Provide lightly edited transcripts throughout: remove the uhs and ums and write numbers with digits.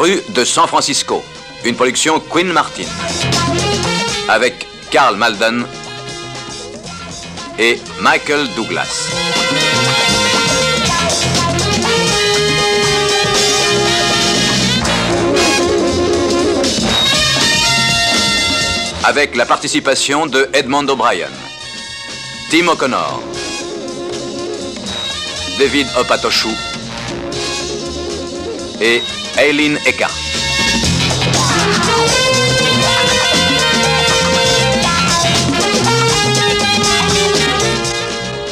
rue de San Francisco, une production Quinn Martin, avec Karl Malden et Michael Douglas. Avec la participation de Edmond O'Brien, Tim O'Connor, David Opatoshu et Eileen Eckhart.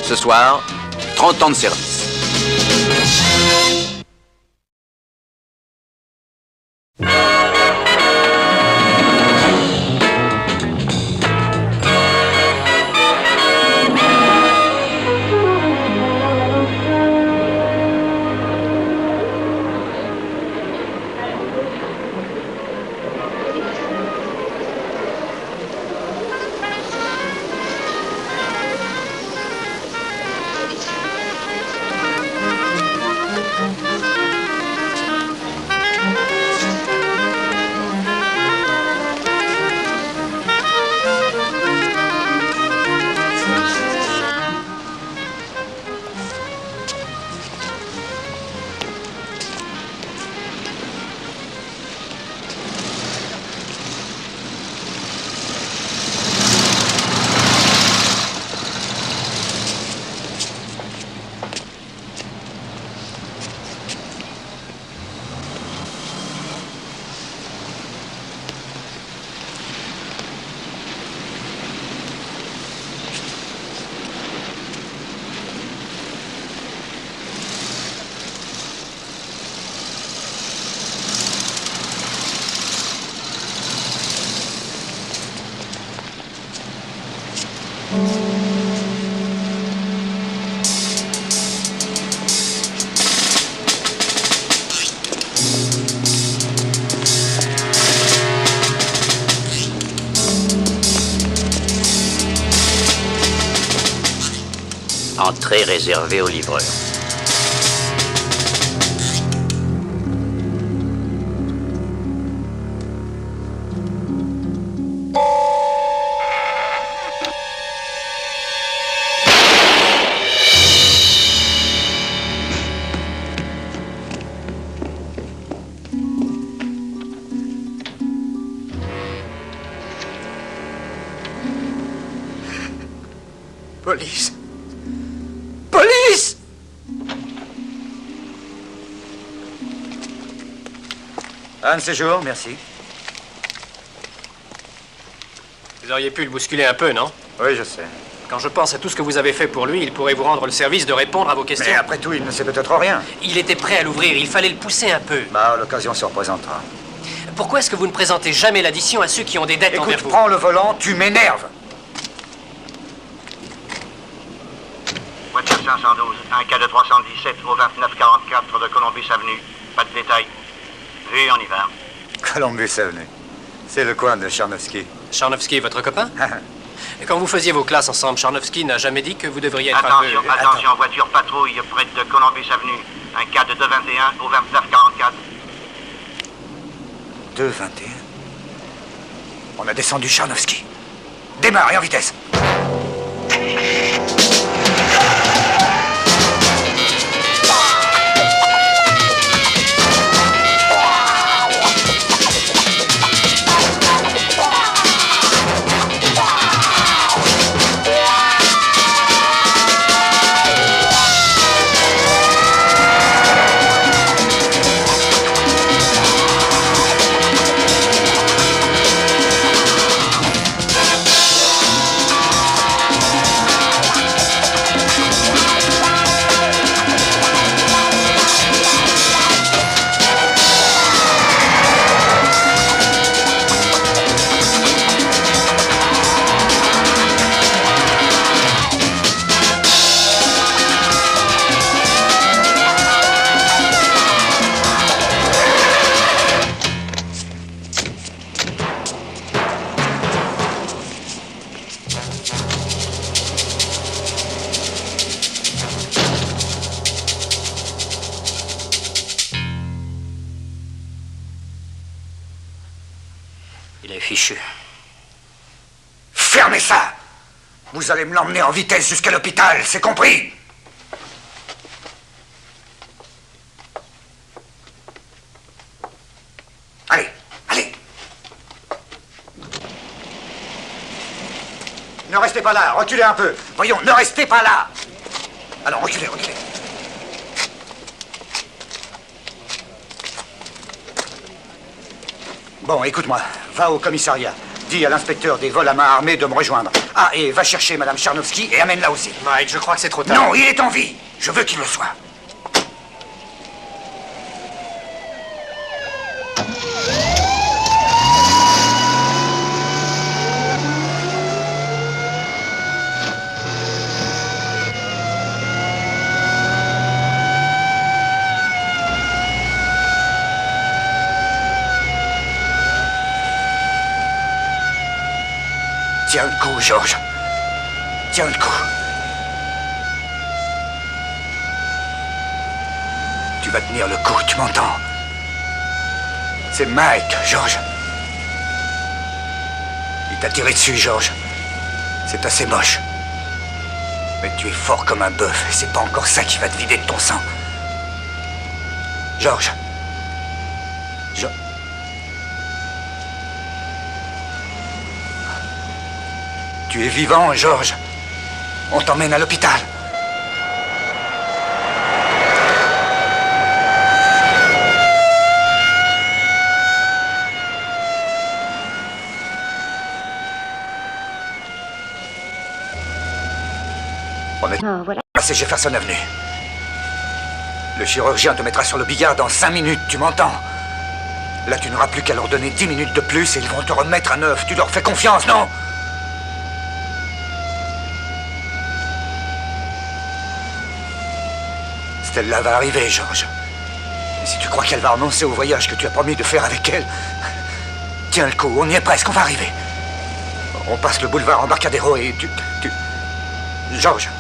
Ce soir, 30 ans de service. Entrée réservée aux livreurs. Police! Police! Un séjour, merci. Vous auriez pu le bousculer un peu, non? Oui, je sais. Quand je pense à tout ce que vous avez fait pour lui, il pourrait vous rendre le service de répondre à vos questions. Mais après tout, il ne sait peut-être rien. Il était prêt à l'ouvrir, il fallait le pousser un peu. Bah, l'occasion se représentera. Pourquoi est-ce que vous ne présentez jamais l'addition à ceux qui ont des dettes envers Écoute, vous? prends le volant, tu m'énerves. Voiture 512, un cas de 317 au 2944 de Columbus Avenue. Pas de détails. Oui, on y va. Columbus Avenue. C'est le coin de Charnovsky. Charnovsky est votre copain? Et quand vous faisiez vos classes ensemble, Charnovsky n'a jamais dit que vous devriez être un peu... Attention, voiture patrouille près de Columbus Avenue. Un cas de 221 au 2944. 221. On a descendu Charnovsky. Démarre et en vitesse. Vous allez me l'emmener en vitesse jusqu'à l'hôpital, c'est compris? Allez, allez. Ne restez pas là, reculez un peu. Voyons, ne restez pas là. Alors, reculez, reculez. Bon, écoute-moi, va au commissariat. Dis à l'inspecteur des vols à main armée de me rejoindre. Ah, et va chercher Madame Charnovsky et amène-la aussi. Mike, je crois que c'est trop tard. Non, il est en vie. Je veux qu'il le soit. Tiens le coup, Georges. Tiens le coup. Tu vas tenir le coup, tu m'entends? C'est Mike, Georges. Il t'a tiré dessus, Georges. C'est assez moche. Mais tu es fort comme un bœuf, et c'est pas encore ça qui va te vider de ton sang. Georges. Tu es vivant, Georges. On t'emmène à l'hôpital. On est passé Jefferson Avenue. Le chirurgien te mettra sur le billard dans 5 minutes, tu m'entends? Là, tu n'auras plus qu'à leur donner 10 minutes de plus et ils vont te remettre à neuf. Tu leur fais confiance, non? Stella va arriver, Georges. Et si tu crois qu'elle va renoncer au voyage que tu as promis de faire avec elle, tiens le coup, on y est presque, on va arriver. On passe le boulevard Embarcadero et Georges,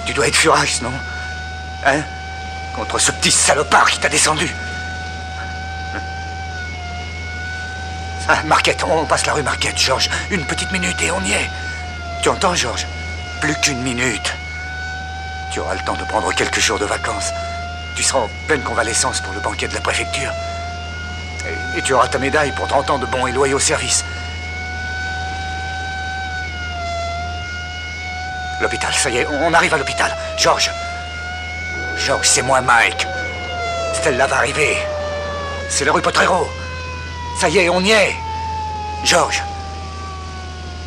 tu dois être furax, non? Hein? Contre ce petit salopard qui t'a descendu. Ah, Marquette, on passe la rue Marquette, Georges. Une petite minute et on y est. Tu entends, Georges? Plus qu'une minute. Tu auras le temps de prendre quelques jours de vacances. Tu seras en pleine convalescence pour le banquet de la préfecture. Et tu auras ta médaille pour 30 ans de bons et loyaux services. L'hôpital, ça y est, on arrive à l'hôpital. Georges. Georges, c'est moi, Mike. Stella va arriver. C'est la rue Potrero. Ça y est, on y est. Georges.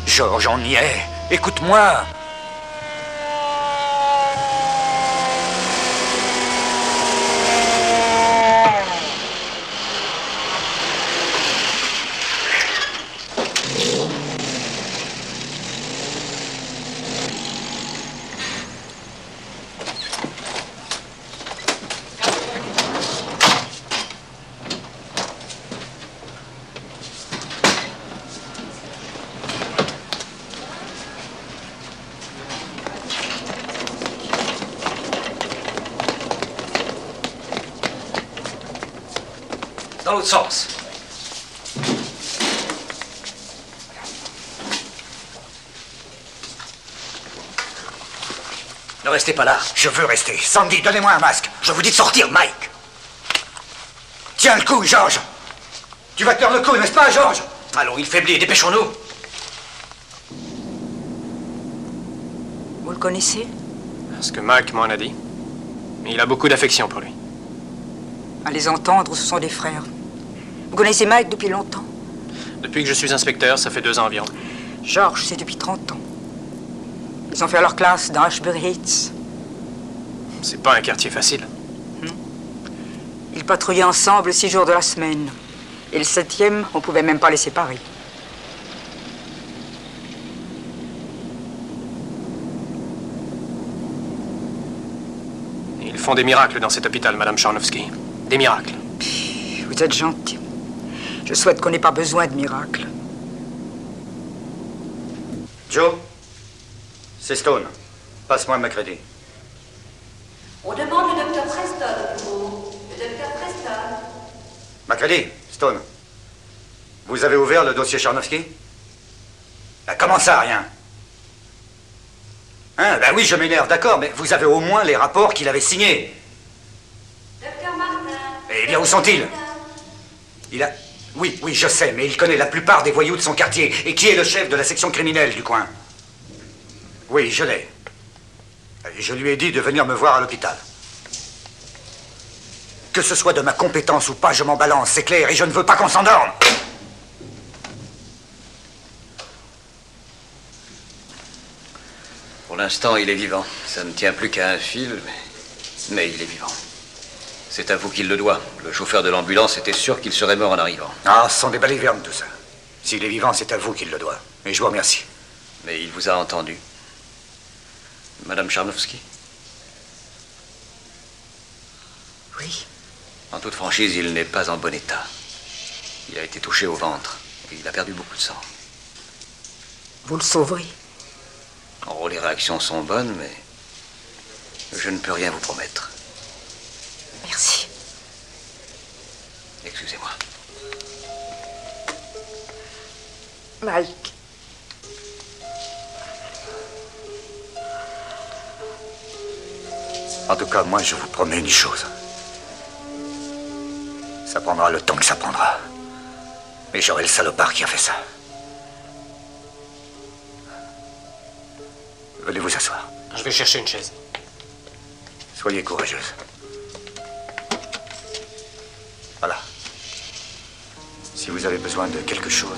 Georges, on y est. Écoute-moi. Dans l'autre sens. Ne restez pas là. Je veux rester. Sandy, donnez-moi un masque. Je vous dis de sortir, Mike. Tiens le coup, Georges. Tu vas tenir le coup, n'est-ce pas, Georges? Allons, il faiblit, dépêchons-nous. Vous le connaissez? Ce que Mike m'en a dit. Il a beaucoup d'affection pour lui. À les entendre, ce sont des frères. Vous connaissez Mike depuis longtemps? Depuis que je suis inspecteur, ça fait 2 ans environ. Georges, c'est depuis 30 ans. Ils ont fait leur classe dans Ashbury Heights. C'est pas un quartier facile. Ils patrouillaient ensemble 6 jours de la semaine. Et le 7e, on pouvait même pas les séparer. Ils font des miracles dans cet hôpital, Madame Charnovsky. Des miracles. Vous êtes gentil. Je souhaite qu'on n'ait pas besoin de miracles. Joe, c'est Stone. Passe-moi ma crédit. On demande le docteur Preston au bureau. Le docteur Preston. Macready, Stone. Vous avez ouvert le dossier Charnovsky? Ah, comment ça, rien? Hein, ben oui, je m'énerve, d'accord, mais vous avez au moins les rapports qu'il avait signés. Docteur Martin. Eh bien, où sont-ils? Il a... Oui, je sais, mais il connaît la plupart des voyous de son quartier. Et qui est le chef de la section criminelle du coin? Oui, je l'ai. Et je lui ai dit de venir me voir à l'hôpital. Que ce soit de ma compétence ou pas, je m'en balance, c'est clair, et je ne veux pas qu'on s'endorme. Pour l'instant, il est vivant. Ça ne tient plus qu'à un fil, mais il est vivant. C'est à vous qu'il le doit. Le chauffeur de l'ambulance était sûr qu'il serait mort en arrivant. Ah, ce sont des balivernes, tout ça. S'il est vivant, c'est à vous qu'il le doit. Et je vous remercie. Mais il vous a entendu. Madame Charnovsky? Oui. En toute franchise, il n'est pas en bon état. Il a été touché au ventre et il a perdu beaucoup de sang. Vous le sauverez. En gros, les réactions sont bonnes, mais je ne peux rien vous promettre. Merci. Excusez-moi. Mike. En tout cas, moi, je vous promets une chose. Ça prendra le temps que ça prendra. Mais j'aurai le salopard qui a fait ça. Venez vous asseoir. Je vais chercher une chaise. Soyez courageuse. Voilà. Si vous avez besoin de quelque chose,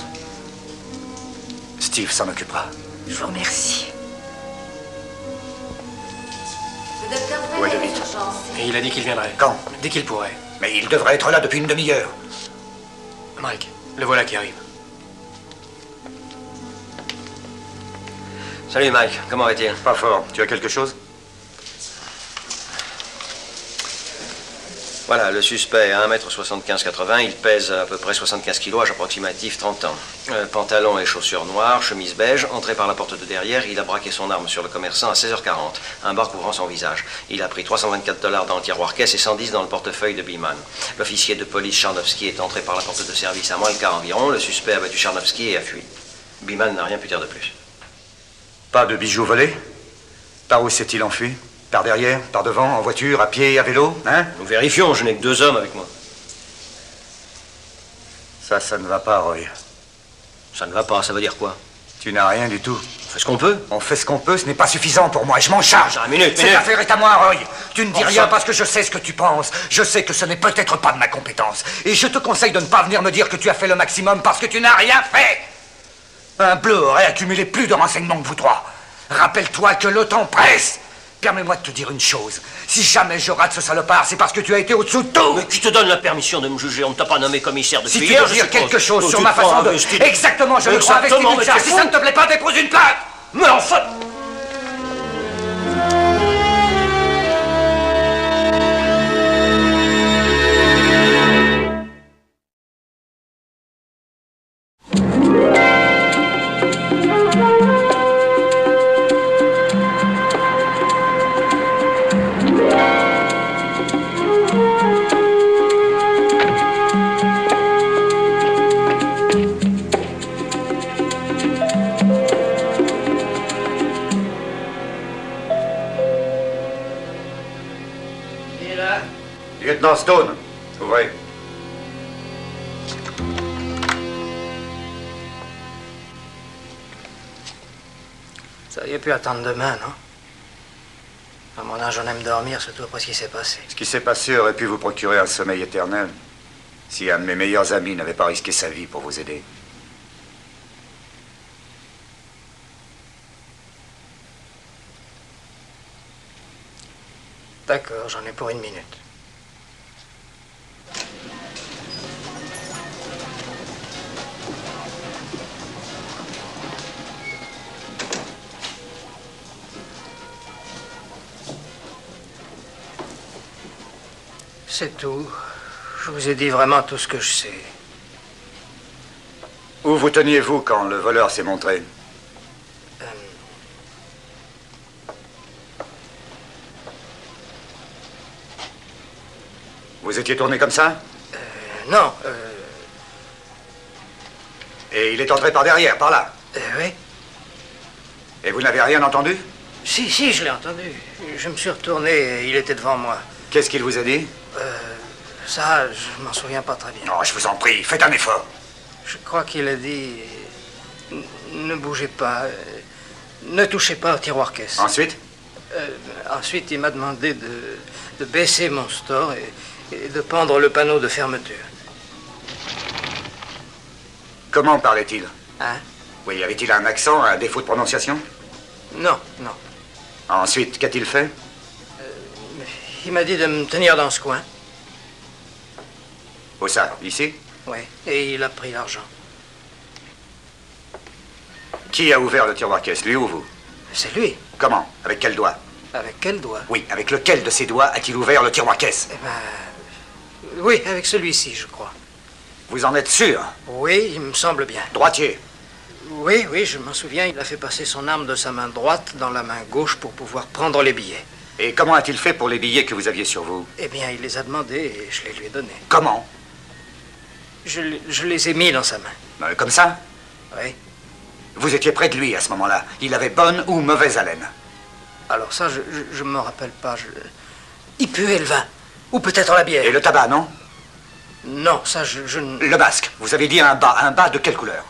Steve s'en occupera. Je vous remercie. Le docteur Ouais, Fred est David. d'urgence. Et il a dit qu'il viendrait. Quand? Dès qu'il pourrait. Mais il devrait être là depuis une demi-heure. Mike, le voilà qui arrive. Salut Mike, comment va-t-il? Pas fort. Tu as quelque chose? Voilà, le suspect a 1m75-80, il pèse à peu près 75 kg, âge approximatif 30 ans. Pantalon et chaussures noires, chemise beige, entré par la porte de derrière, il a braqué son arme sur le commerçant à 16h40, un bar couvrant son visage. Il a pris $324 dans le tiroir caisse et 110 dans le portefeuille de Beeman. L'officier de police Charnovsky est entré par la porte de service à moins le quart environ, le suspect a battu Charnovsky et a fui. Beeman n'a rien pu dire de plus. Pas de bijoux volés? Par où s'est-il enfui? Par derrière, par devant, en voiture, à pied, à vélo, hein? Nous vérifions, je n'ai que 2 hommes avec moi. Ça ne va pas, Roy. Ça ne va pas, ça veut dire quoi? Tu n'as rien du tout. On fait ce qu'on peut. On fait ce qu'on peut, ce n'est pas suffisant pour moi, je m'en charge. Minute. Cette affaire est à moi, Roy. Tu ne dis Enfin. rien parce que je sais ce que tu penses. Je sais que ce n'est peut-être pas de ma compétence. Et je te conseille de ne pas venir me dire que tu as fait le maximum parce que tu n'as rien fait. Un bleu aurait accumulé plus de renseignements que vous trois. Rappelle-toi que le temps presse. Permets-moi de te dire une chose. Si jamais je rate ce salopard, c'est parce que tu as été au-dessous de tout. Mais qui te donne la permission de me juger? On ne t'a pas nommé commissaire depuis Si tu hier, veux dire quelque chose sur Tu ma te crois façon de... investi Exactement, je le crois avec Exactement, mais Richard. t'es Si fou. ça ne te plaît pas, dépose une plainte. Mais enfin... Lieutenant Stone, ouvrez. Ça aurait pu attendre demain, non? À mon âge, on aime dormir, surtout après ce qui s'est passé. Ce qui s'est passé aurait pu vous procurer un sommeil éternel si un de mes meilleurs amis n'avait pas risqué sa vie pour vous aider. D'accord, j'en ai pour 1 minute. C'est tout. Je vous ai dit vraiment tout ce que je sais. Où vous teniez-vous quand le voleur s'est montré? Vous étiez tourné comme ça? Non, Et il est entré par derrière, par là? oui. Et vous n'avez rien entendu? Si, je l'ai entendu. Je me suis retourné et il était devant moi. Qu'est-ce qu'il vous a dit? Ça, je m'en souviens pas très bien. Non, je vous en prie, faites un effort. Je crois qu'il a dit... Ne bougez pas. Ne touchez pas au tiroir-caisse. Ensuite? Ensuite, il m'a demandé de baisser mon store et de pendre le panneau de fermeture. Comment parlait-il? Hein? Oui, avait-il un accent, un défaut de prononciation? Non. Ensuite, qu'a-t-il fait? Il m'a dit de me tenir dans ce coin. Où ça? Ici? Oui, et il a pris l'argent. Qui a ouvert le tiroir-caisse, lui ou vous? C'est lui. Comment? Avec quel doigt? Avec quel doigt? Oui, avec lequel de ses doigts a-t-il ouvert le tiroir-caisse? Eh ben... Oui, avec celui-ci, je crois. Vous en êtes sûr? Oui, il me semble bien. Droitier? Oui, je m'en souviens. Il a fait passer son arme de sa main droite dans la main gauche pour pouvoir prendre les billets. Et comment a-t-il fait pour les billets que vous aviez sur vous? Eh bien, il les a demandés et je les lui ai donnés. Comment? Je les ai mis dans sa main. Comme ça? Oui. Vous étiez près de lui à ce moment-là. Il avait bonne ou mauvaise haleine? Alors ça, je me rappelle pas. Il puait le vin. Ou peut-être la bière. Et le tabac, non? Non, ça, je ne... Le masque. Vous avez dit un bas. Un bas de quelle couleur?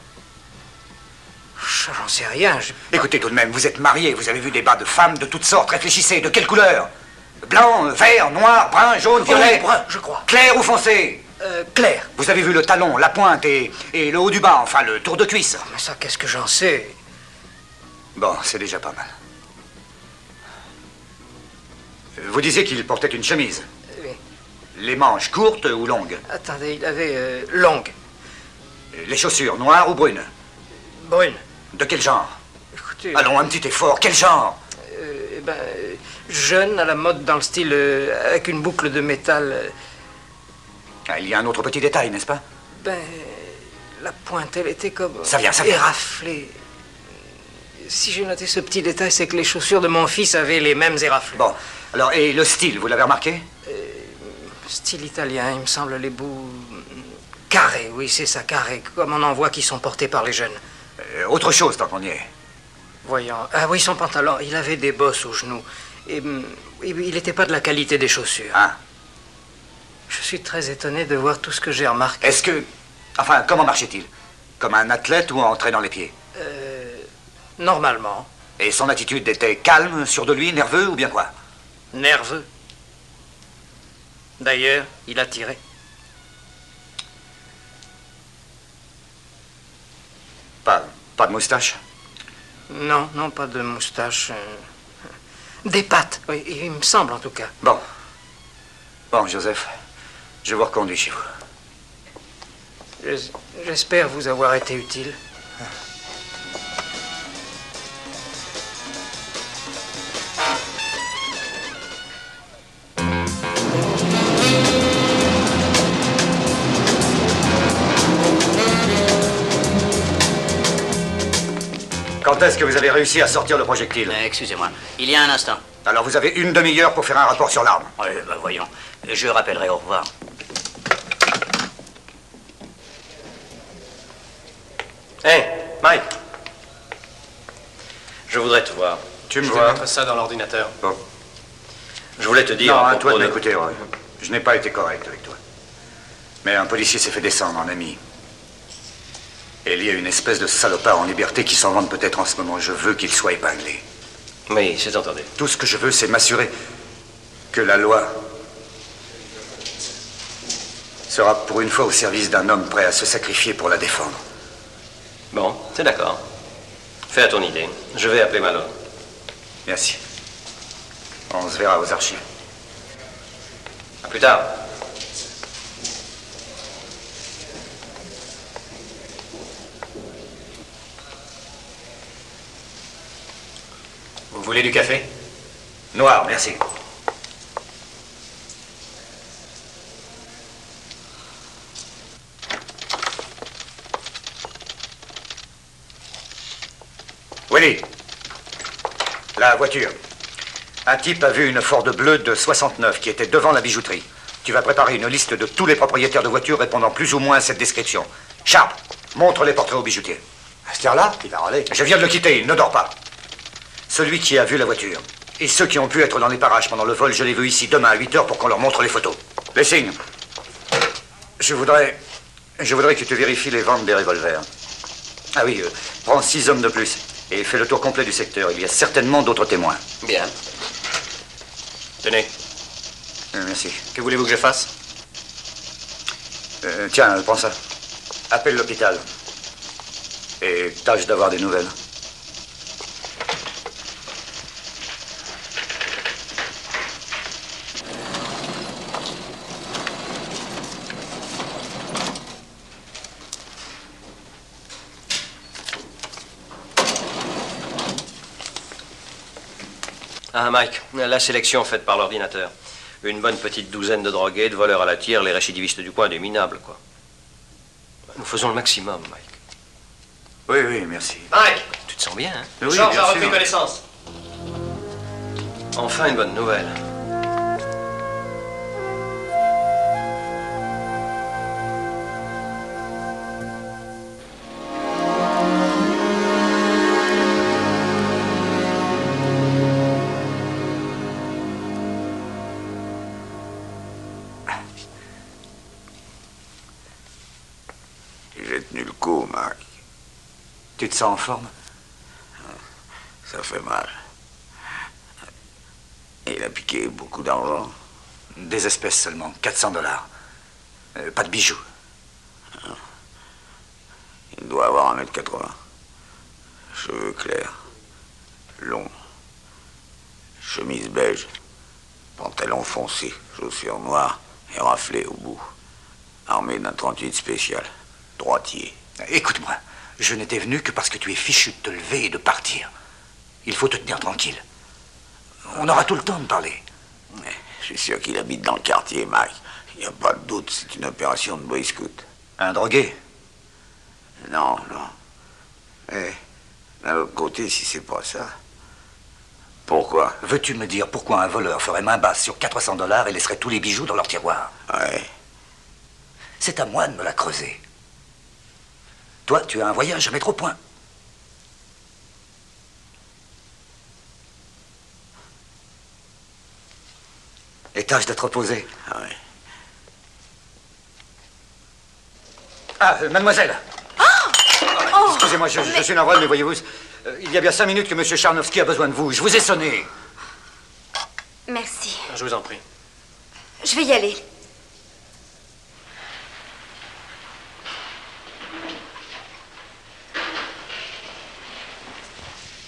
J'en sais rien. Écoutez, tout de même, vous êtes marié. Vous avez vu des bas de femmes de toutes sortes. Réfléchissez. De quelle couleur? Blanc, vert, noir, brun, jaune, violet? Oui, brun, je crois. Clair ou foncé? Clair. Vous avez vu le talon, la pointe et le haut du bas, enfin le tour de cuisse? Mais ça, qu'est-ce que j'en sais? Bon, c'est déjà pas mal. Vous disiez qu'il portait une chemise? Oui. Les manches courtes ou longues? Attendez, il avait longue. Les chaussures noires ou brunes? Brune. De quel genre? Écoutez... Allons, un petit effort. Quel genre? Jeune, à la mode, dans le style avec une boucle de métal. Ah, il y a un autre petit détail, n'est-ce pas? La pointe, elle était comme... Ça vient. Éraflée. Si j'ai noté ce petit détail, c'est que les chaussures de mon fils avaient les mêmes éraflés. Bon, alors, et le style, vous l'avez remarqué? Style italien, il me semble, les bouts... carrés, oui, c'est ça, carrés, comme on en voit qui sont portés par les jeunes. Autre chose, tant qu'on y est. Voyons. Ah oui, son pantalon, il avait des bosses aux genoux. Et il n'était pas de la qualité des chaussures. Ah. Je suis très étonné de voir tout ce que j'ai remarqué. Est-ce que... Enfin, comment marchait-il? Comme un athlète ou en traînant les pieds? Normalement. Et son attitude était calme, sûre de lui, nerveux ou bien quoi? Nerveux. D'ailleurs, il a tiré. Pas de moustache? Non, pas de moustache. Des pattes, oui, il me semble en tout cas. Bon, Joseph, je vous reconduis chez vous. J'espère vous avoir été utile. Quand est-ce que vous avez réussi à sortir le projectile? Excusez-moi, il y a un instant. Alors vous avez une demi-heure pour faire un rapport sur l'arme. Oui, voyons. Je rappellerai, au revoir. Hey, Mike. Je voudrais te voir. Tu me Je vois? vais mettre ça dans l'ordinateur. Bon. Je voulais te dire... Non, à à toi propos de m'écouter, Roy. Je n'ai pas été correct avec toi. Mais un policier s'est fait descendre en ami. Et il y a une espèce de salopard en liberté qui s'en vante peut-être en ce moment. Je veux qu'il soit épinglé. Oui, c'est entendu. Tout ce que je veux, c'est m'assurer que la loi sera pour une fois au service d'un homme prêt à se sacrifier pour la défendre. Bon, c'est d'accord. Fais à ton idée. Je vais appeler Malone. Merci. On se verra aux archives. À plus tard. Vous voulez du café? Noir, merci. Willy, la voiture. Un type a vu une Ford bleue de 69 qui était devant la bijouterie. Tu vas préparer une liste de tous les propriétaires de voitures répondant plus ou moins à cette description. Sharp, montre les portraits au bijoutier. À cette heure-là, il va râler. Je viens de le quitter, il ne dort pas. Celui qui a vu la voiture. Et ceux qui ont pu être dans les parages pendant le vol, je les veux ici demain à 8 h pour qu'on leur montre les photos. Les signes. Je voudrais que tu vérifies les ventes des revolvers. Ah oui, prends 6 hommes de plus et fais le tour complet du secteur. Il y a certainement d'autres témoins. Bien. Tenez. Merci. Que voulez-vous que je fasse? Tiens, prends ça. Appelle l'hôpital. Et tâche d'avoir des nouvelles. Ah, Mike, la sélection faite par l'ordinateur. Une bonne petite douzaine de drogués, de voleurs à la tire, les récidivistes du coin, des minables, quoi. Nous faisons le maximum, Mike. Oui, oui, merci. Mike! Tu te sens bien, hein? Oui, Georges bien a repris sûr. connaissance. Enfin, une bonne nouvelle. J'ai tenu le coup, Marc. Tu te sens en forme? Ça fait mal. Il a piqué beaucoup d'argent. Des espèces seulement, 400 $. Pas de bijoux. Il doit avoir 1,80 m. Cheveux clairs, longs, chemise beige, pantalon foncé, chaussures noires et raflées au bout. Armé d'un 38 spécial, droitier. Écoute-moi, je n'étais venu que parce que tu es fichu de te lever et de partir. Il faut te tenir tranquille. On aura tout le temps de parler. Mais je suis sûr qu'il habite dans le quartier, Mike. Il n'y a pas de doute, c'est une opération de Boy Scout. Un drogué? Non, non. Mais d'un autre côté, si c'est pas ça... Pourquoi? Veux-tu me dire pourquoi un voleur ferait main basse sur 400 $ et laisserait tous les bijoux dans leur tiroir? Ouais. C'est à moi de me la creuser. Toi, tu as un voyage à mettre au point. Et tâche d'être posé. Ah ouais. Ah, mademoiselle. Excusez-moi, je suis navré, mais voyez-vous, il y a bien 5 minutes que M. Charnowski a besoin de vous. Je vous ai sonné. Merci. Je vous en prie. Je vais y aller.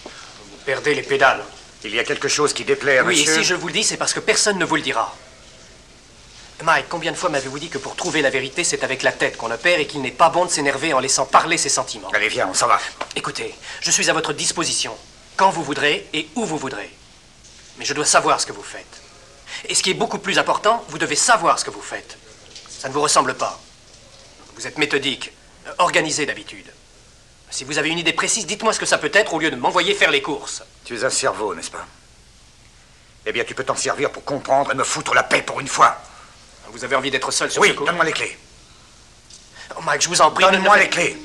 Vous perdez les pédales. Il y a quelque chose qui déplaît à Oui, monsieur... et si je vous le dis, c'est parce que personne ne vous le dira. Mike, combien de fois m'avez-vous dit que pour trouver la vérité, c'est avec la tête qu'on opère et qu'il n'est pas bon de s'énerver en laissant parler ses sentiments? Allez, viens, on s'en va. Écoutez, je suis à votre disposition, quand vous voudrez et où vous voudrez. Mais je dois savoir ce que vous faites. Et ce qui est beaucoup plus important, vous devez savoir ce que vous faites. Ça ne vous ressemble pas. Vous êtes méthodique, organisé d'habitude. Si vous avez une idée précise, dites-moi ce que ça peut être au lieu de m'envoyer faire les courses. Tu as un cerveau, n'est-ce pas? Eh bien, tu peux t'en servir pour comprendre et me foutre la paix pour une fois. Vous avez envie d'être seul sur Oui, ce coup? donne-moi les clés. Oh, Mike, je vous en prie. Donne-moi les clés.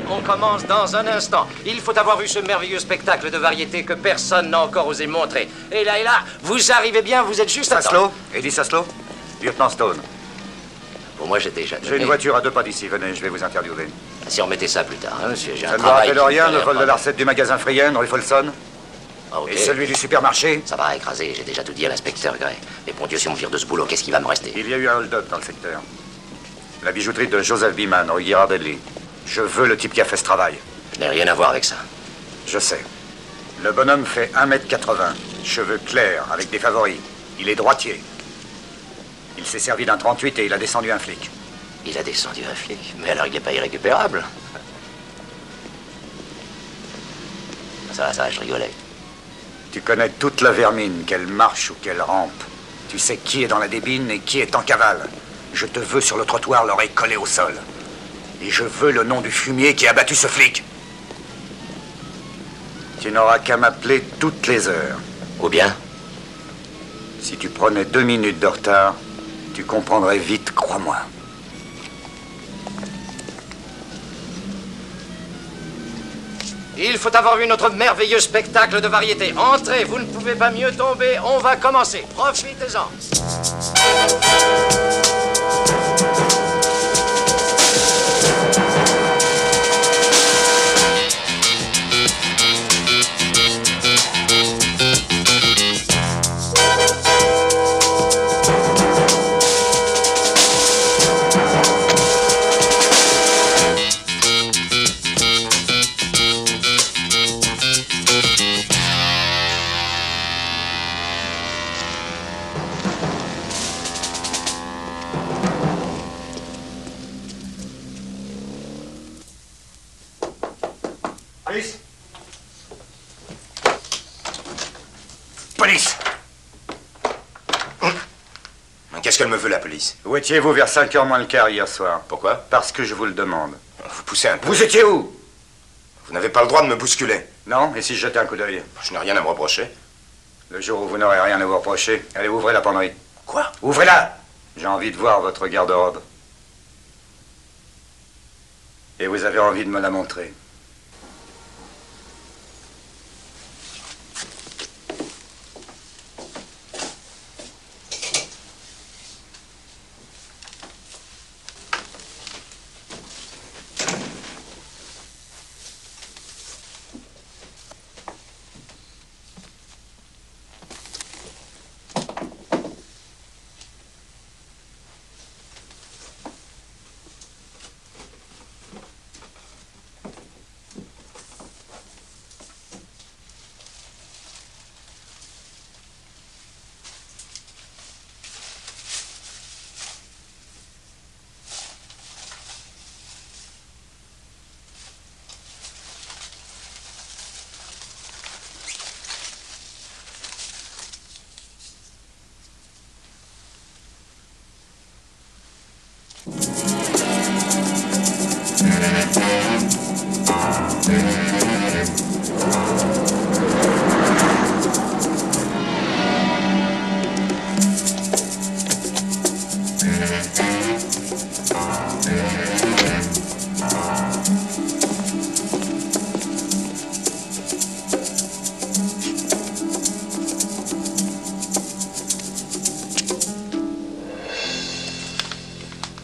On commence dans un instant. Il faut avoir vu ce merveilleux spectacle de variété que personne n'a encore osé montrer. Et là, vous arrivez bien, vous êtes juste à temps. Saslo, Eddie Saslo, lieutenant Stone. Pour moi, j'ai déjà donné. J'ai une voiture à 2 pas d'ici, venez, je vais vous interviewer. Si on mettait ça plus tard, hein, monsieur, j'ai Ça un ne vous travail... rappelle rien, qui me le vol de ferait la recette du magasin Freyen, rue Folsom? Ah, ok. Et celui du supermarché? Ça va écraser, j'ai déjà tout dit à l'inspecteur Gray. Mais bon Dieu, si on me vire de ce boulot, qu'est-ce qui va me rester? Il y a eu un hold-up dans le secteur. La bijouterie de Joseph Beeman, rue Girardelli. Je veux le type qui a fait ce travail. Je n'ai rien à voir avec ça. Je sais. Le bonhomme fait 1,80 m, cheveux clairs, avec des favoris. Il est droitier. Il s'est servi d'un 38 et il a descendu un flic. Il a descendu un flic? Mais alors il n'est pas irrécupérable. Ça, je rigolais. Tu connais toute la vermine, qu'elle marche ou qu'elle rampe. Tu sais qui est dans la débine et qui est en cavale. Je te veux sur le trottoir, l'oreille collée au sol. Et je veux le nom du fumier qui a battu ce flic. Tu n'auras qu'à m'appeler toutes les heures. Ou bien? Si tu prenais 2 minutes de retard, tu comprendrais vite, crois-moi. Il faut avoir vu notre merveilleux spectacle de variété. Entrez, vous ne pouvez pas mieux tomber. On va commencer. Profitez-en. Police! Police! Qu'est-ce qu'elle me veut, la police? Où étiez-vous vers 5h moins le quart hier soir? Pourquoi? Parce que je vous le demande. Vous poussez un peu. Vous étiez où? Vous n'avez pas le droit de me bousculer. Non? Et si je jetais un coup d'œil? Je n'ai rien à me reprocher. Le jour où vous n'aurez rien à vous reprocher, allez, ouvrez la penderie. Quoi? Ouvrez-la! J'ai envie de voir votre garde-robe. Et vous avez envie de me la montrer.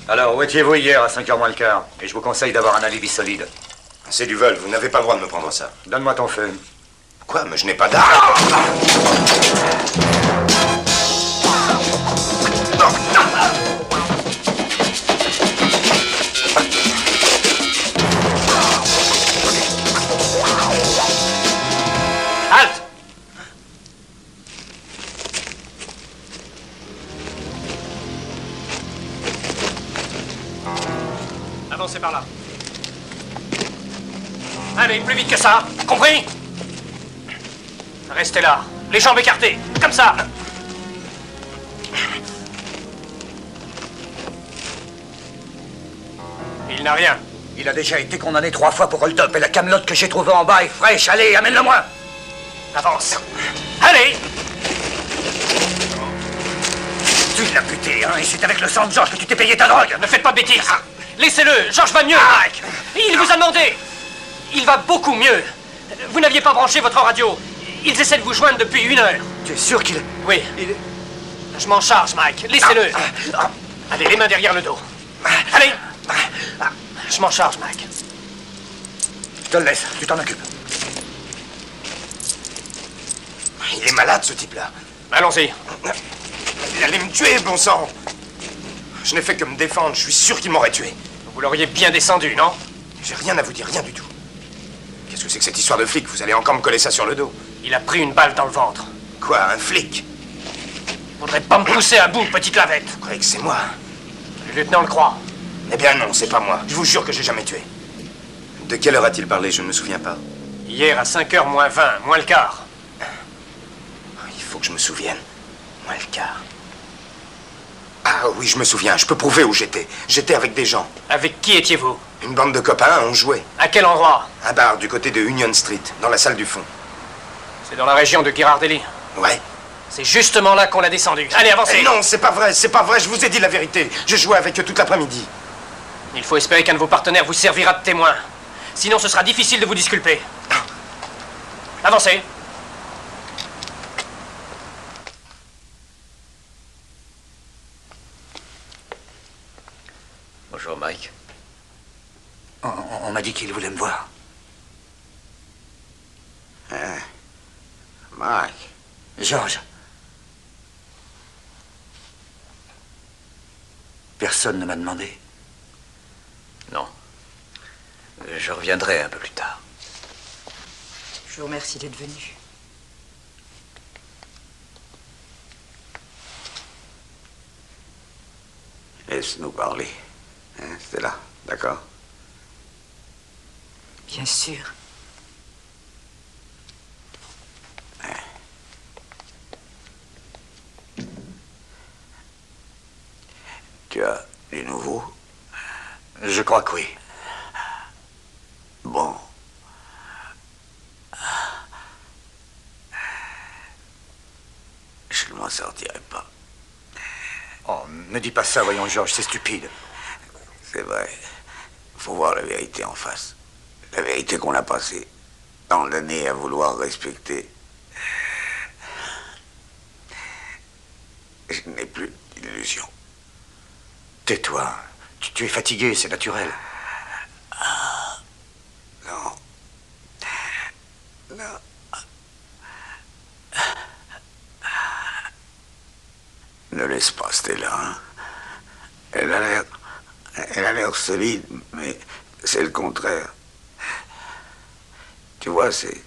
Alors, où étiez-vous hier à 5h moins le quart? Et je vous conseille d'avoir un alibi solide. C'est du vol, vous n'avez pas le droit de me prendre ça. Donne-moi ton feu. Quoi? Mais je n'ai pas d'arme. Halte! Avancez par là. Allez, plus vite que ça, compris? Restez là, les jambes écartées, comme ça. Il n'a rien. Il a déjà été condamné 3 fois pour hold-up et la camelote que j'ai trouvée en bas est fraîche. Allez, amène-le-moi. Avance. Allez! Tu l'as buté, hein, et c'est avec le sang de Georges que tu t'es payé ta drogue. Ne faites pas de bêtises. Laissez-le, Georges va mieux, Mike. Il vous a demandé. Il va beaucoup mieux. Vous n'aviez pas branché votre radio. Ils essaient de vous joindre depuis 1 heure. Tu es sûr qu'il... Oui. Je m'en charge, Mike. Laissez-le. Allez, les mains derrière le dos. Allez. Je m'en charge, Mike. Je te le laisse, tu t'en occupes. Il est malade, ce type-là. Allons-y. Il allait me tuer, bon sang. Je n'ai fait que me défendre, je suis sûr qu'il m'aurait tué. Vous l'auriez bien descendu, non? J'ai rien à vous dire, rien du tout. Qu'est-ce que c'est que cette histoire de flic? Vous allez encore me coller ça sur le dos. Il a pris une balle dans le ventre. Quoi, un flic? Faudrait pas me pousser à bout, petite lavette. Vous croyez que c'est moi? Le lieutenant le croit. Eh bien non, c'est pas moi. Je vous jure que j'ai jamais tué. De quelle heure a-t-il parlé? Je ne me souviens pas. Hier à 5h moins 20, moins le quart. Il faut que je me souvienne. Moins le quart. Ah oui, je me souviens. Je peux prouver où j'étais. J'étais avec des gens. Avec qui étiez-vous? Une bande de copains, on jouait. À quel endroit? Un bar du côté de Union Street, dans la salle du fond. C'est dans la région de Ghirardelli. Ouais. C'est justement là qu'on l'a descendu. Allez, avancez! Non, c'est pas vrai, je vous ai dit la vérité. Je jouais avec eux toute l'après-midi. Il faut espérer qu'un de vos partenaires vous servira de témoin. Sinon, ce sera difficile de vous disculper. Avancez! Bonjour, Mike. On m'a dit qu'il voulait me voir. Hein? Mike. George. Personne ne m'a demandé. Non. Je reviendrai un peu plus tard. Je vous remercie d'être venu. Laisse-nous parler. Hein, Stella, d'accord? Bien sûr. Tu as du nouveau? Je crois que oui. Bon. Je ne m'en sortirai pas. Oh, ne dis pas ça, voyons, George, c'est stupide. C'est vrai. Faut voir la vérité en face. La vérité qu'on a passée tant d'années à vouloir respecter. Je n'ai plus d'illusions. Tais-toi. Tu es fatigué, c'est naturel. Non. Non. Ne laisse pas Stella, hein. Elle a l'air solide, mais c'est le contraire. Tu vois, c'est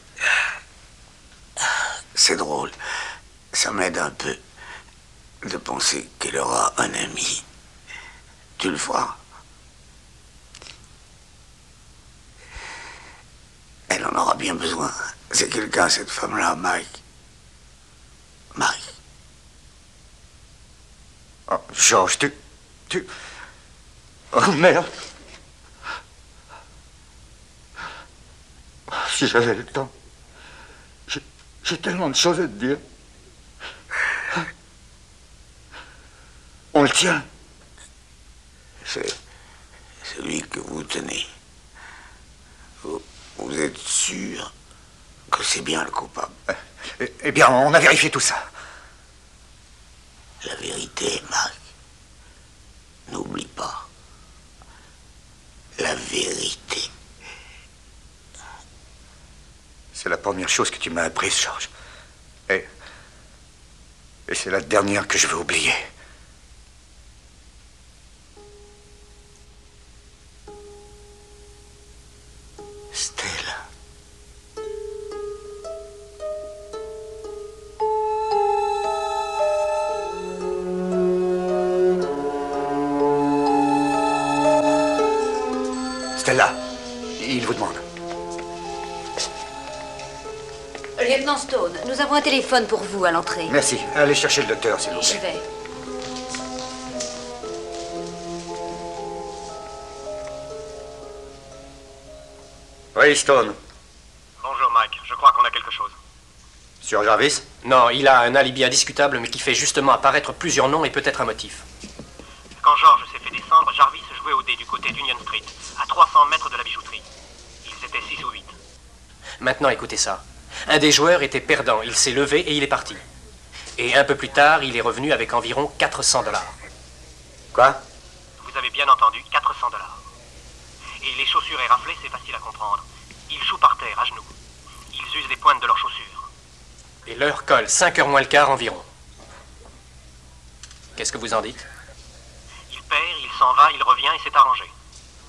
drôle. Ça m'aide un peu de penser qu'elle aura un ami. Tu le feras. Elle en aura bien besoin. C'est quelqu'un, cette femme-là, Mike. Mike. Oh, Georges, tu... Oh, merde. Si j'avais le temps. J'ai tellement de choses à te dire. On le tient. C'est celui que vous tenez. Vous êtes sûr que c'est bien le coupable? Eh bien, on a vérifié tout ça. La vérité, Marc. N'oublie pas. La vérité. C'est la première chose que tu m'as apprise, Georges. Et c'est la dernière que je vais oublier. Stella. Stella, il vous demande. Lieutenant Stone, nous avons un téléphone pour vous à l'entrée. Merci. Allez chercher le docteur, s'il vous plaît. J'y vais. Oui, Stone. Bonjour, Mike. Je crois qu'on a quelque chose. Sur Jarvis? Non, il a un alibi indiscutable, mais qui fait justement apparaître plusieurs noms et peut-être un motif. Quand George s'est fait descendre, Jarvis jouait au dé du côté d'Union Street, à 300 mètres de la bijouterie. Ils étaient 6 ou 8. Maintenant, écoutez ça. Un des joueurs était perdant. Il s'est levé et il est parti. Et un peu plus tard, il est revenu avec environ 400 $. Quoi? Vous avez bien entendu, 400 $. Et les chaussures éraflées, c'est facile à comprendre. Ils jouent par terre, à genoux. Ils usent les pointes de leurs chaussures. Et l'heure colle, 5h moins le quart environ. Qu'est-ce que vous en dites? Il perd, il s'en va, il revient et c'est arrangé.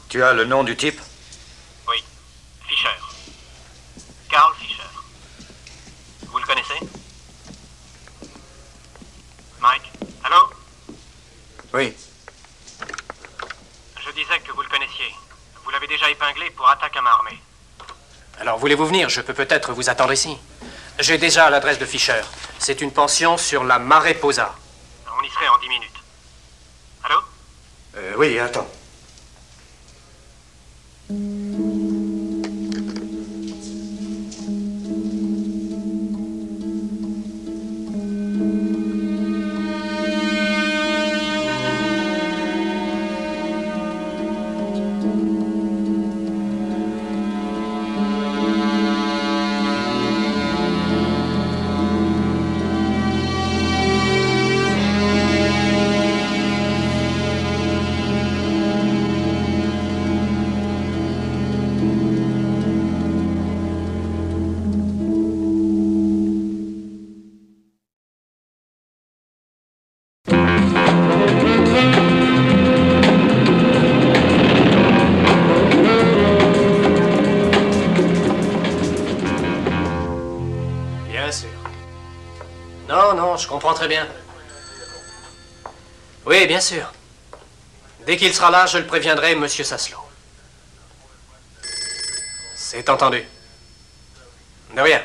Tu as le nom du type? Oui. Fisher. Carl Fisher. Vous le connaissez? Mike? Allô? Oui. Je disais que vous le connaissiez. Vous l'avez déjà épinglé pour attaque à main armée. Alors, voulez-vous venir? Je peux peut-être vous attendre ici. J'ai déjà l'adresse de Fisher. C'est une pension sur la Mariposa. On y serait en 10 minutes. Allô? Oui, attends. comprends très bien. Oui, bien sûr. Dès qu'il sera là, je le préviendrai, monsieur Saslow. C'est entendu. De rien.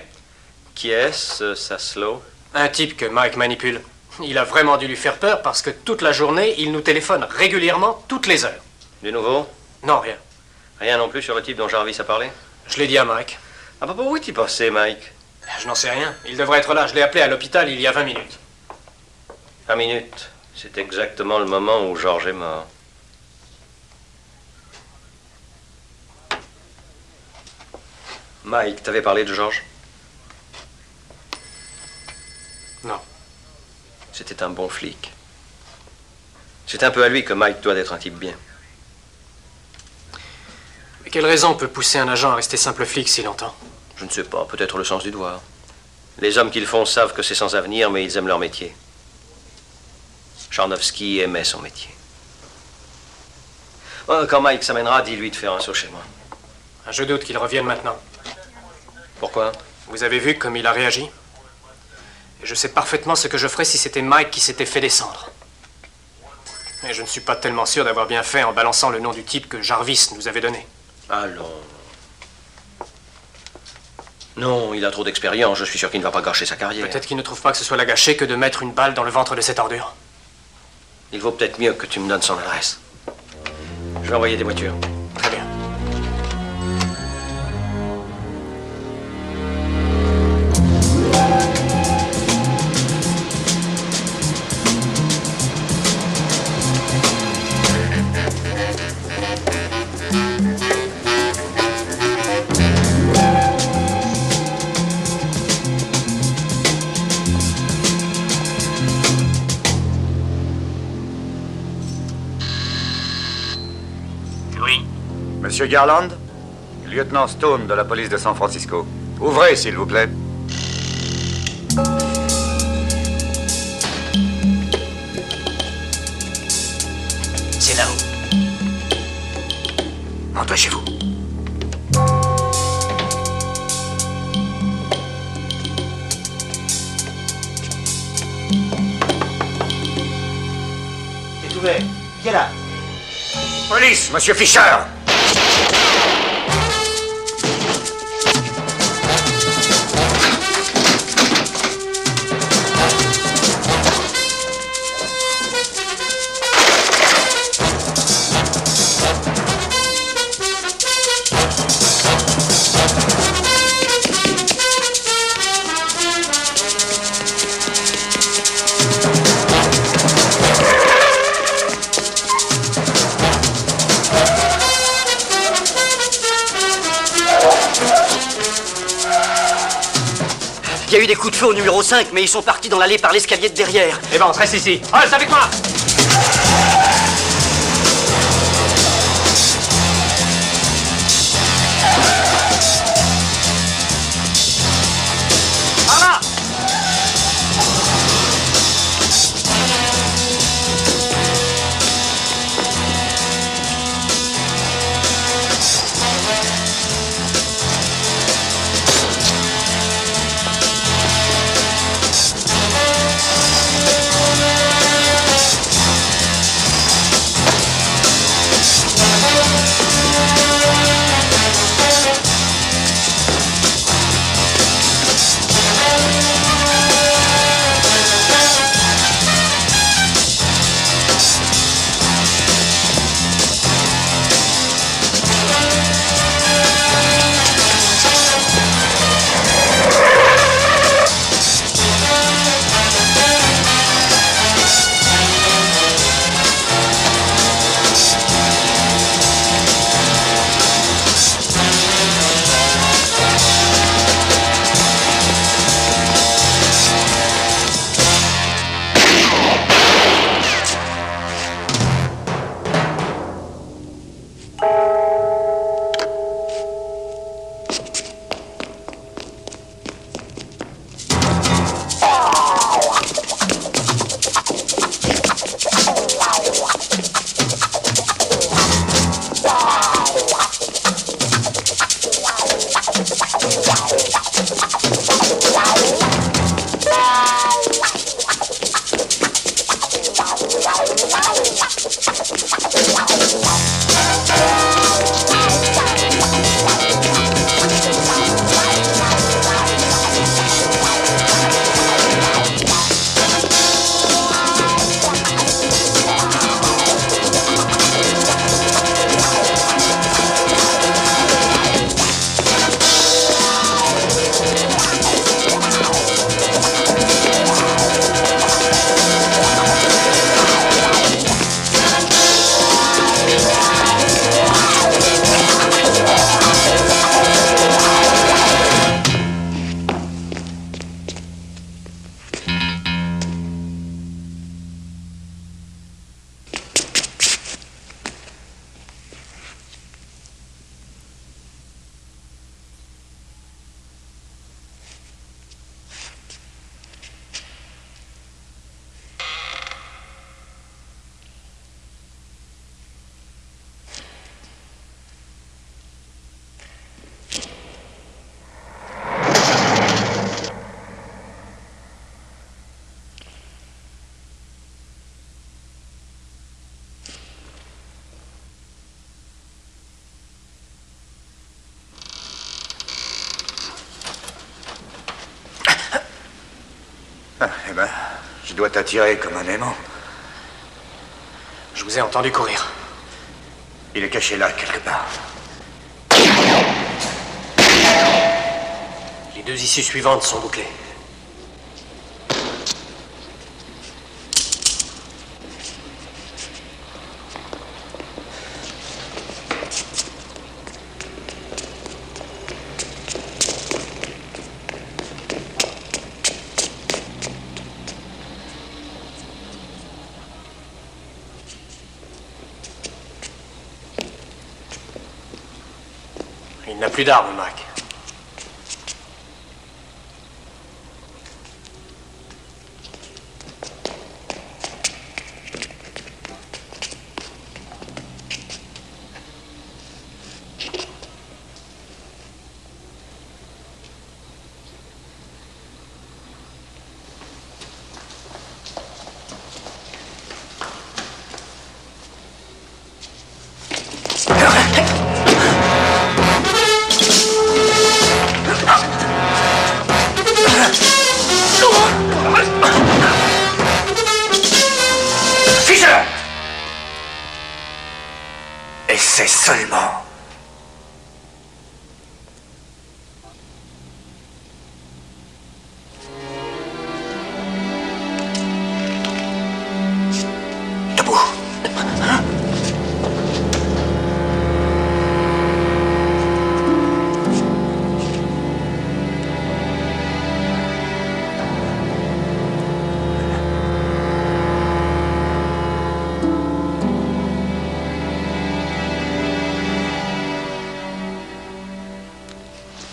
Qui est-ce, Saslow? Un type que Mike manipule. Il a vraiment dû lui faire peur parce que toute la journée, il nous téléphone régulièrement, toutes les heures. Du nouveau? Non, rien. Rien non plus sur le type dont Jarvis a parlé? Je l'ai dit à Mike. Ah bah où est-il passé, Mike? Je n'en sais rien. Il devrait être là. Je l'ai appelé à l'hôpital il y a 20 minutes. 20 minutes. C'est exactement le moment où George est mort. Mike, t'avais parlé de George? Non. C'était un bon flic. C'est un peu à lui que Mike doit d'être un type bien. Mais quelle raison peut pousser un agent à rester simple flic si longtemps? Je ne sais pas, peut-être le sens du devoir. Les hommes qui le font savent que c'est sans avenir, mais ils aiment leur métier. Charnovsky aimait son métier. Oh, quand Mike s'amènera, dis-lui de faire un saut chez moi. Je doute qu'il revienne maintenant. Pourquoi? Vous avez vu comme il a réagi? Et je sais parfaitement ce que je ferais si c'était Mike qui s'était fait descendre. Mais je ne suis pas tellement sûr d'avoir bien fait en balançant le nom du type que Jarvis nous avait donné. Allons. Non, il a trop d'expérience. Je suis sûr qu'il ne va pas gâcher sa carrière. Peut-être qu'il ne trouve pas que ce soit la gâcher que de mettre une balle dans le ventre de cette ordure. Il vaut peut-être mieux que tu me donnes son adresse. Je vais envoyer des voitures. Très bien. Monsieur Garland? Lieutenant Stone de la police de San Francisco. Ouvrez, s'il vous plaît. C'est là-haut. Entrez chez vous. C'est ouvert. Qui est là? Police, monsieur Fisher! Il y a eu des coups de feu au numéro 5, mais ils sont partis dans l'allée par l'escalier de derrière. Eh ben, on reste ici. Reste avec moi! Par là! Ah, eh ben, je dois t'attirer comme un aimant. Je vous ai entendu courir. Il est caché là, quelque part. Les 2 issues suivantes sont bouclées. Il n'a plus d'armes, Mac. Et c'est seulement... Debout.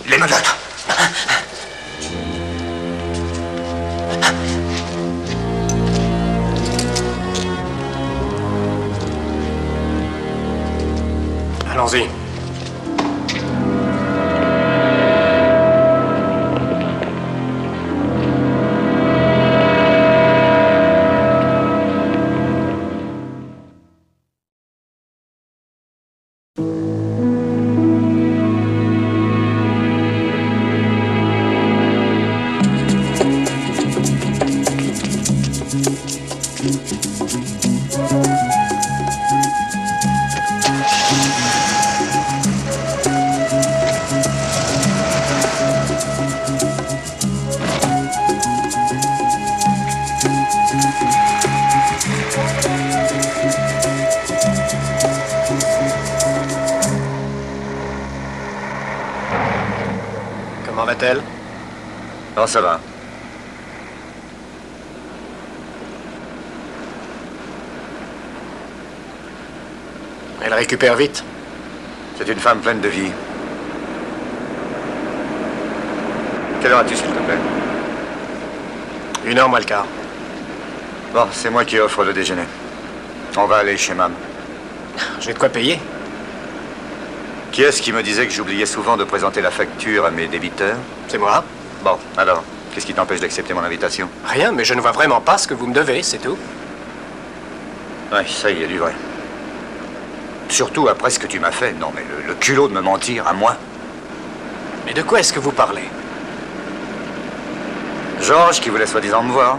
Les menottes. Allons-y. Comment va-t-elle? Oh, ça va. Elle récupère vite. C'est une femme pleine de vie. Quelle heure as-tu, s'il te plaît? 1h moins le quart. Bon, c'est moi qui offre le déjeuner. On va aller chez Mam. J'ai de quoi payer. Qui est-ce qui me disait que j'oubliais souvent de présenter la facture à mes débiteurs? C'est moi. Bon, alors, qu'est-ce qui t'empêche d'accepter mon invitation? Rien, mais je ne vois vraiment pas ce que vous me devez, c'est tout. Oui, ça y est, du vrai. Surtout après ce que tu m'as fait. Non, mais le culot de me mentir à moi. Mais de quoi est-ce que vous parlez? Georges qui voulait soi-disant me voir.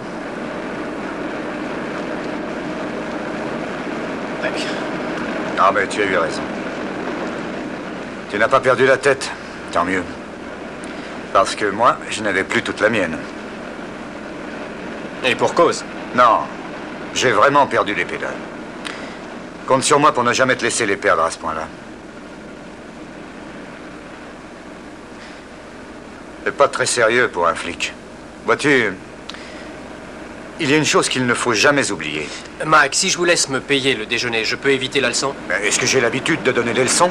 Ah, mais tu as eu raison. Tu n'as pas perdu la tête. Tant mieux. Parce que moi, je n'avais plus toute la mienne. Et pour cause? Non. J'ai vraiment perdu les pédales. Compte sur moi pour ne jamais te laisser les perdre à ce point-là. C'est pas très sérieux pour un flic. Vois-tu, il y a une chose qu'il ne faut jamais oublier. Mike, si je vous laisse me payer le déjeuner, je peux éviter la leçon? Est-ce que j'ai l'habitude de donner des leçons?